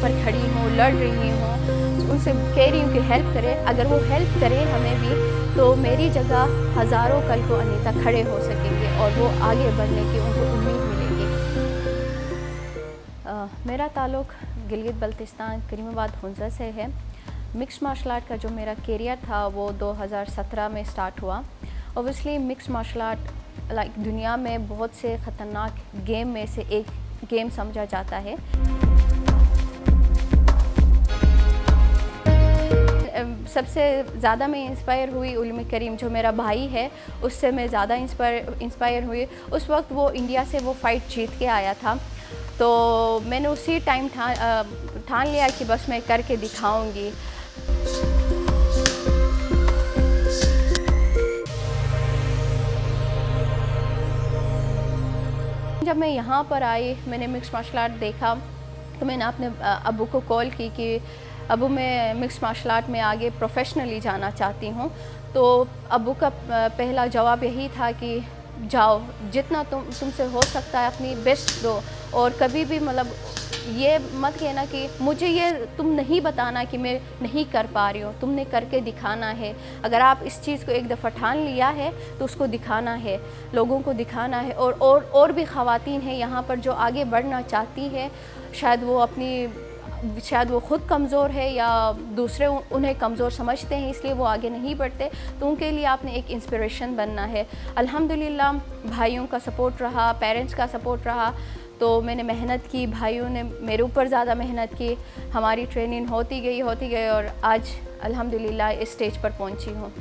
ऊपर खड़ी हूँ, लड़ रही हूँ, उनसे कह रही हूँ कि हेल्प करें। अगर वो हेल्प करें हमें भी, तो मेरी जगह हज़ारों कल को अनीता खड़े हो सकेंगे और वो आगे बढ़ने की उनको उम्मीद मिलेगी। मेरा ताल्लुक़ गिलगित बल्तिस्तान करीमाबाद हुंज़ा से है। मिक्स मार्शल आर्ट का जो मेरा करियर था वो 2017 में स्टार्ट हुआ। Obviously mix martial art like दुनिया में बहुत से ख़तरनाक गेम में से एक गेम समझा जाता है। सबसे ज़्यादा मैं इंस्पायर हुई उलुम करीम जो मेरा भाई है, उससे मैं ज़्यादा इंस्पायर हुई। उस वक्त वो इंडिया से वो फ़ाइट जीत के आया था, तो मैंने उसी टाइम ठान लिया कि बस मैं करके दिखाऊंगी। जब मैं यहाँ पर आई, मैंने मिक्स मार्शल आर्ट देखा, तो मैंने अपने अब्बू को कॉल की कि अब्बू मैं मिक्स मार्शल आर्ट में आगे प्रोफेशनली जाना चाहती हूँ। तो अब्बू का पहला जवाब यही था कि जाओ, जितना तुमसे हो सकता है अपनी बेस्ट दो, और कभी भी मतलब ये मत कहना कि मुझे ये तुम नहीं बताना कि मैं नहीं कर पा रही हूँ, तुमने करके दिखाना है। अगर आप इस चीज़ को एक दफ़ा ठान लिया है तो उसको दिखाना है, लोगों को दिखाना है। और भी ख़वातीन हैं यहाँ पर जो आगे बढ़ना चाहती है, शायद वो ख़ुद कमज़ोर है या दूसरे उन्हें कमज़ोर समझते हैं, इसलिए वो आगे नहीं बढ़ते। तो उनके लिए आपने एक इंस्पिरेशन बनना है। अल्हम्दुलिल्लाह भाइयों का सपोर्ट रहा, पेरेंट्स का सपोर्ट रहा, तो मैंने मेहनत की, भाइयों ने मेरे ऊपर ज़्यादा मेहनत की, हमारी ट्रेनिंग होती गई और आज अल्हम्दुलिल्लाह इस स्टेज पर पहुंची हूँ।